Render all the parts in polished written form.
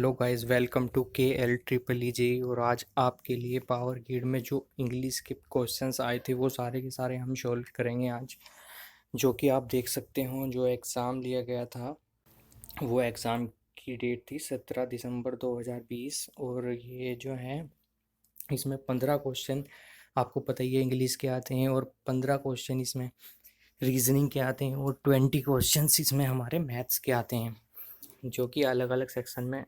Hello guys, welcome to के L triple E जी। और आज आपके लिए पावर ग्रिड में जो इंग्लिश के क्वेश्चंस आए थे वो सारे के सारे हम सॉल्व करेंगे आज। जो कि आप देख सकते हो, जो एग्ज़ाम लिया गया था वो एग्ज़ाम की डेट थी 17 दिसंबर 2020। और ये जो है इसमें 15 क्वेश्चन आपको पता ही है इंग्लिश के आते हैं, और 15 क्वेश्चन इसमें रीजनिंग के आते हैं, और 20 क्वेश्चंस इसमें हमारे मैथ्स के आते हैं, जो कि अलग अलग सेक्शन में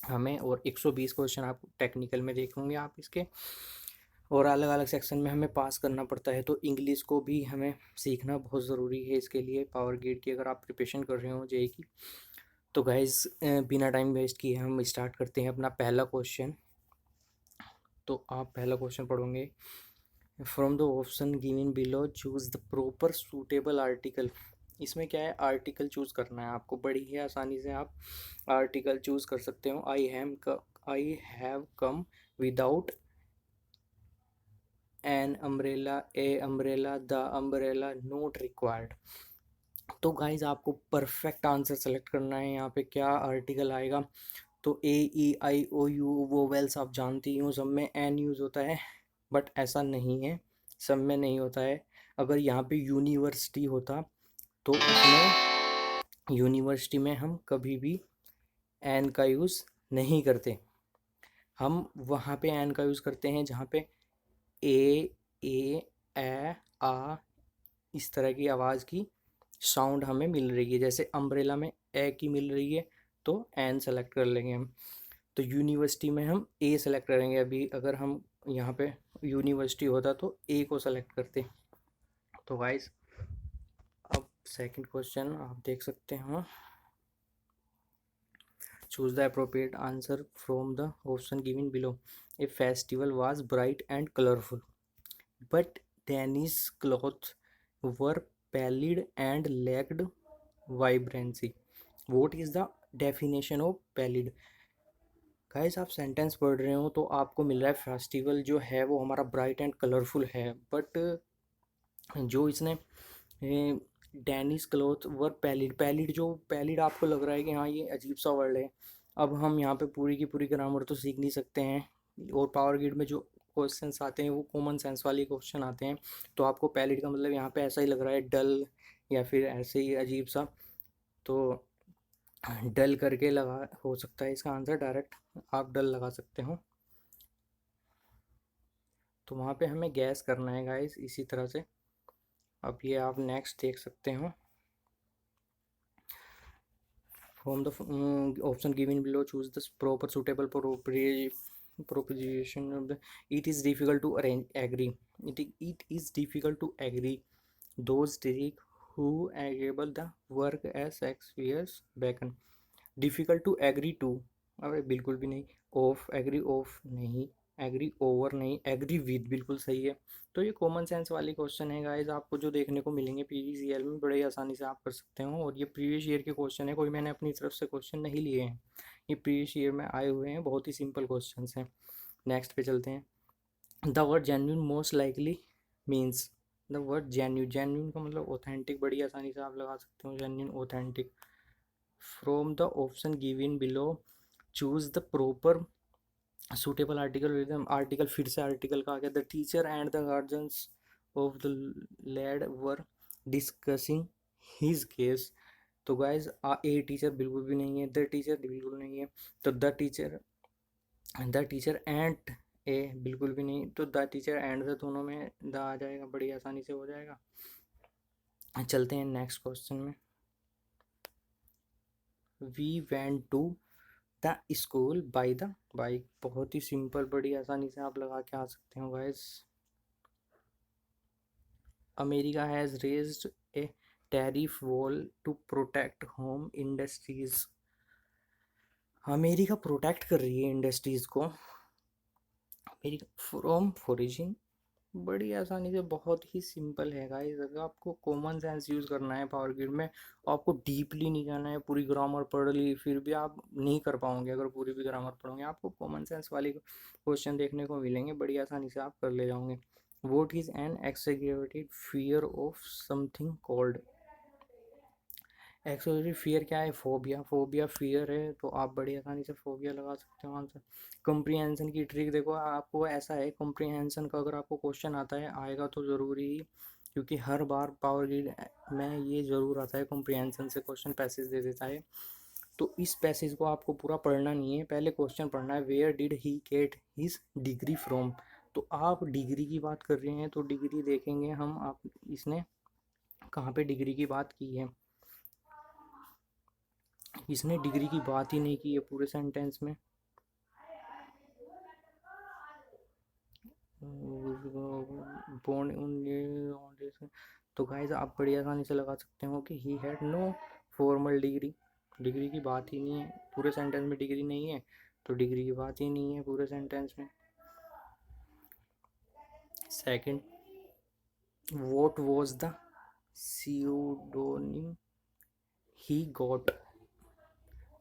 हमें। और 120 क्वेश्चन आप टेक्निकल में देखेंगे आप इसके, और अलग अलग सेक्शन में हमें पास करना पड़ता है। तो इंग्लिश को भी हमें सीखना बहुत ज़रूरी है इसके लिए, पावर ग्रिड की अगर आप प्रिपरेशन कर रहे हो जेई की। तो गाइस, बिना टाइम वेस्ट किए हम स्टार्ट करते हैं अपना पहला क्वेश्चन। तो आप पहला क्वेश्चन पढ़ोगे, from the option given below choose the proper suitable article. इसमें क्या है, आर्टिकल चूज़ करना है आपको, बड़ी ही आसानी से आप आर्टिकल चूज़ कर सकते हो। I have come without an umbrella, A umbrella, the umbrella, note required. तो गाइज आपको परफेक्ट आंसर सेलेक्ट करना है। यहाँ पे क्या आर्टिकल आएगा, तो ए ई आई ओ यू वोवेल्स आप जानती हो, सब में एन यूज़ होता है, बट ऐसा नहीं है, सब में नहीं होता है। अगर यहाँ पे यूनिवर्सिटी होता तो उसमें यूनिवर्सिटी में हम कभी भी एन का यूज़ नहीं करते। हम वहाँ पे एन का यूज़ करते हैं जहाँ पे ए आ इस तरह की आवाज़ की साउंड हमें मिल रही है। जैसे अम्ब्रेला में ए की मिल रही है तो एन सेलेक्ट कर लेंगे हम। तो यूनिवर्सिटी में हम ए सेलेक्ट करेंगे। अभी अगर हम यहाँ पे यूनिवर्सिटी होता तो ए को सेलेक्ट करते। तो गाइस, अब सेकंड क्वेश्चन आप देख सकते हो, choose the appropriate answer from the option given below. A festival was bright and colorful, but Danish clothes were pallid and lacked vibrancy. What is the definition of pallid? Guys, आप sentence पढ़ रहे हो तो आपको मिल रहा है festival जो है वो हमारा ब्राइट एंड कलरफुल है, बट जो इसने डैनिश क्लॉथ वर पैलिड, पैलिड जो पैलिड आपको लग रहा है कि हाँ ये अजीब सा वर्ड है। अब हम यहाँ पे पूरी की पूरी ग्रामर तो सीख नहीं सकते हैं, और पावर ग्रिड में जो क्वेश्चंस आते हैं वो कॉमन सेंस वाले क्वेश्चन आते हैं। तो आपको पैलिड का मतलब यहाँ पे ऐसा ही लग रहा है, डल, या फिर ऐसे ही अजीब सा। तो डल करके लगा हो सकता है इसका आंसर, डायरेक्ट आप डल लगा सकते हो। तो वहाँ पे हमें गैस करना है गाइस इसी तरह से। अब ये आप नेक्स्ट देख सकते हो, from the option given below choose the proper suitable proposition of the. It is difficult to agree, it is difficult to agree those take who agreeable the work as Shakespeare's Bacon. Difficult to agree to, अरे बिल्कुल भी नहीं। Of agree of नहीं, agree over नहीं, agree with बिल्कुल सही है। तो ये कॉमन सेंस वाले क्वेश्चन है गाइस, आपको जो देखने को मिलेंगे प्रीवियस ईयर में, बड़े आसानी से आप कर सकते हो। और ये प्रीवियस ईयर के क्वेश्चन है, कोई मैंने अपनी तरफ से क्वेश्चन नहीं लिए हैं, ये प्रीवियस ईयर में आए हुए हैं, बहुत ही सिंपल क्वेश्चन हैं। नेक्स्ट पे चलते हैं। The word genuine most likely means. The word genuine, genuine का मतलब ऑथेंटिक, बड़ी आसानी से आप लगा सकते हो genuine authentic. From the option given below choose the proper suitable article with article, फिर से आर्टिकल का आ गया। The teacher and the guardians of the lad were discussing his case. तो गाइज ए टीचर बिल्कुल भी नहीं है, द टीचर बिल्कुल नहीं है, तो द टीचर एंड ए बिल्कुल भी नहीं, तो द टीचर एंड द दोनों में द आ जाएगा, बड़ी आसानी से हो जाएगा। चलते हैं नेक्स्ट क्वेश्चन में। We went to the school by the bike, बहुत ही सिंपल, बड़ी आसानी से आप लगा के आ सकते हो guys. America has raised a tariff wall to protect home industries. America protect कर रही है इंडस्ट्रीज को, अमेरिका फ्रॉम ओरिजिन, बड़ी आसानी से, बहुत ही सिंपल है गाइस। अगर आपको कॉमन सेंस यूज़ करना है पावर ग्रिड में, आपको डीपली नहीं जाना है, पूरी ग्रामर पढ़ ली फिर भी आप नहीं कर पाओगे। अगर पूरी भी ग्रामर पढ़ोगे आपको कॉमन सेंस वाली क्वेश्चन देखने को मिलेंगे, बड़ी आसानी से आप कर ले जाओगे। What is an exaggerated fear of something called. Associative fear क्या है? फोबिया। फोबिया फियर है, तो आप बड़ी आसानी से फोबिया लगा सकते हो आंसर। कॉम्प्रिहेंशन की ट्रिक देखो, आपको ऐसा है कॉम्प्रिहेंशन का अगर आपको क्वेश्चन आता है, आएगा तो ज़रूरी ही, क्योंकि हर बार पावर ग्रिड में ये ज़रूर आता है कॉम्प्रिहेंशन से क्वेश्चन पैसेज दे देता है। तो इस पैसेज को आपको पूरा पढ़ना नहीं है, पहले क्वेश्चन पढ़ना है, where did he get his degree from. तो आप डिग्री की बात कर रहे हैं, तो डिग्री देखेंगे हम, आप इसने कहाँ पे डिग्री की बात की है? इसने डिग्री की बात ही नहीं की है पूरे सेंटेंस में। तो गाइस आप बड़ी आसानी से लगा सकते हो कि he had no formal degree. Degree की बात ही नहीं है पूरे सेंटेंस में, डिग्री नहीं है तो डिग्री की बात ही नहीं है पूरे सेंटेंस में। Second, what was the pseudonym he got.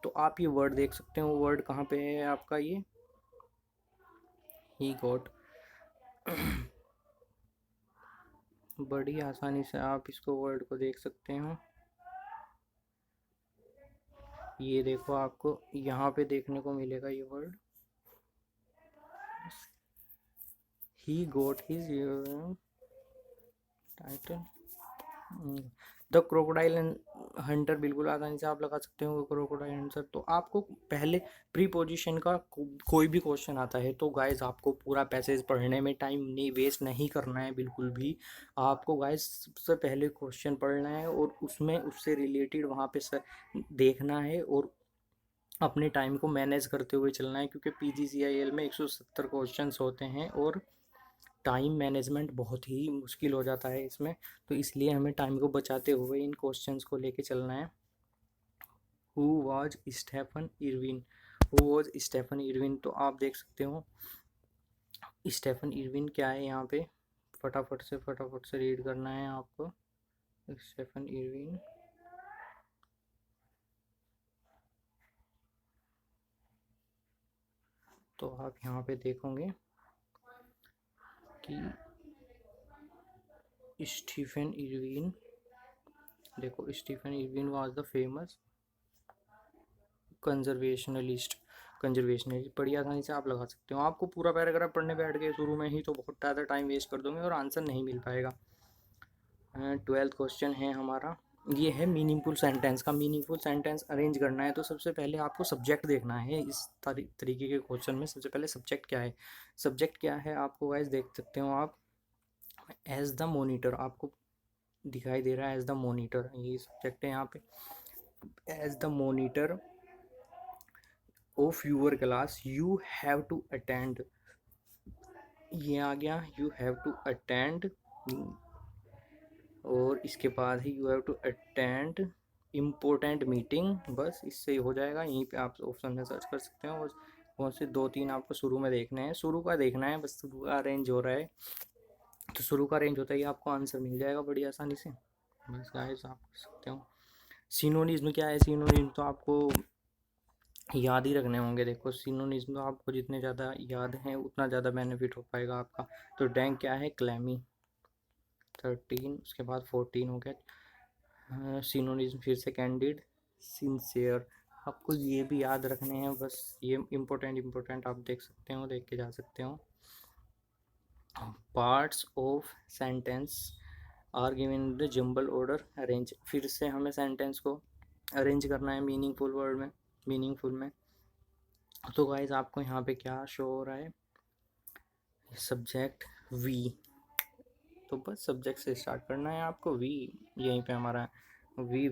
तो आप ये वर्ड देख सकते हो, वर्ड कहाँ पे है आपका? ये ही गॉट। बड़ी आसानी से आप इसको वर्ड को देख सकते हो। ये देखो, आपको यहाँ पे देखने को मिलेगा ये word, he got his title. The crocodile hunter, बिल्कुल आसानी से आप लगा सकते हो क्रोकोडाइल हंटर। तो आपको पहले प्री पोजिशन का कोई भी क्वेश्चन आता है तो गाइज आपको पूरा पैसेज पढ़ने में टाइम नहीं वेस्ट नहीं करना है बिल्कुल भी। आपको गाइज सबसे पहले क्वेश्चन पढ़ना है और उसमें उससे रिलेटेड वहाँ पे देखना है और अपने टाइम को मैनेज करते हुए चलना है, क्योंकि PGCIL में 170 क्वेश्चंस होते हैं और टाइम मैनेजमेंट बहुत ही मुश्किल हो जाता है इसमें। तो इसलिए हमें टाइम को बचाते हुए इन क्वेश्चंस को लेके चलना है। Who was Stephen Irwin? Who was Stephen Irwin? तो आप देख सकते हो स्टेफन इरविन क्या है यहाँ पे, फटाफट से रीड करना है आपको। स्टेफन इरविन, तो आप यहाँ पे देखोगे कि स्टीफन इरविन, देखो Stephen Irwin was the famous conservationalist. Conservationalist बड़ी आसानी से आप लगा सकते हो। आपको पूरा पैराग्राफ पढ़ने बैठ गए शुरू में ही तो बहुत ज़्यादा टाइम वेस्ट कर दोगे और आंसर नहीं मिल पाएगा। 12th क्वेश्चन है हमारा, ये है मीनिंगफुल सेंटेंस का। मीनिंगफुल सेंटेंस अरेंज करना है तो सबसे पहले आपको सब्जेक्ट देखना है। इस तरीके के क्वेश्चन में सबसे पहले सब्जेक्ट क्या है? सब्जेक्ट क्या है आपको गाइस देख सकते हो आप, एज द मोनीटर, आपको दिखाई दे रहा है एज द मोनीटर, ये सब्जेक्ट है यहाँ पे। As the monitor of your class you have to attend, ये आ गया, यू हैव टू अटेंड, और इसके बाद ही you have to attend important meeting. बस इससे हो जाएगा, यहीं पे आप ऑप्शन में सर्च कर सकते हो। बस बहुत से 2-3 आपको शुरू में देखने हैं, शुरू का देखना है, बस शुरू का अरेंज हो रहा है तो शुरू का अरेंज होता ही आपको आंसर मिल जाएगा बड़ी आसानी से। बस गाइस आप कर सकते हो। सिनोनिज्म क्या है? सिनोनिज्म तो आपको याद ही रखने होंगे। देखो सिनोनिज्म तो आपको जितने ज़्यादा याद हैं उतना ज़्यादा बेनिफिट हो पाएगा आपका। तो डैंक क्या है? क्लैमी। 13, उसके बाद 14 हो गया। सिनोनिज्म फिर से कैंडिड, सिंसियर, आपको ये भी याद रखने हैं बस। ये इम्पोर्टेंट आप देख सकते हो, देख के जा सकते हो। Parts of sentence are given in the jumble order arrange, फिर से हमें सेंटेंस को अरेंज करना है मीनिंगफुल वर्ड में, मीनिंगफुल में। तो गाइज आपको यहाँ पे क्या शो हो रहा है? सब्जेक्ट वी, तो बस सब्जेक्ट से स्टार्ट करना है आपको। वी यहीं पे हमारा वी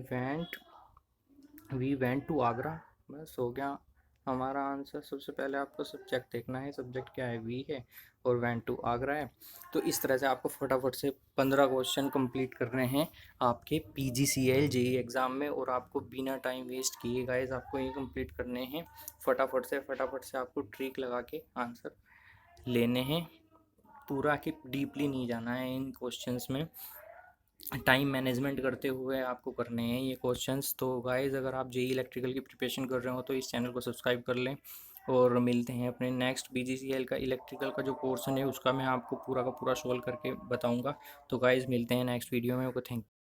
वेंट टू आगरा, बस हो गया हमारा आंसर। सबसे पहले आपको सब्जेक्ट देखना है, सब्जेक्ट क्या है? वी है, और वेंट टू आगरा है। तो इस तरह से आपको फटाफट से 15 क्वेश्चन कंप्लीट करने हैं आपके PGCL JEE एग्ज़ाम में, और आपको बिना टाइम वेस्ट किए गाइस आपको ये कंप्लीट करने हैं। फटाफट से आपको ट्रिक लगा के आंसर लेने हैं, पूरा कि डीपली नहीं जाना है इन क्वेश्चंस में। टाइम मैनेजमेंट करते हुए आपको करने हैं ये क्वेश्चंस। तो गाइस अगर आप JEE इलेक्ट्रिकल की प्रिपरेशन कर रहे हो तो इस चैनल को सब्सक्राइब कर लें, और मिलते हैं अपने नेक्स्ट PGCL का इलेक्ट्रिकल का जो पोर्शन है उसका मैं आपको पूरा का पूरा सॉल्व करके बताऊंगा। तो गाइस मिलते हैं नेक्स्ट वीडियो में। Okay, thank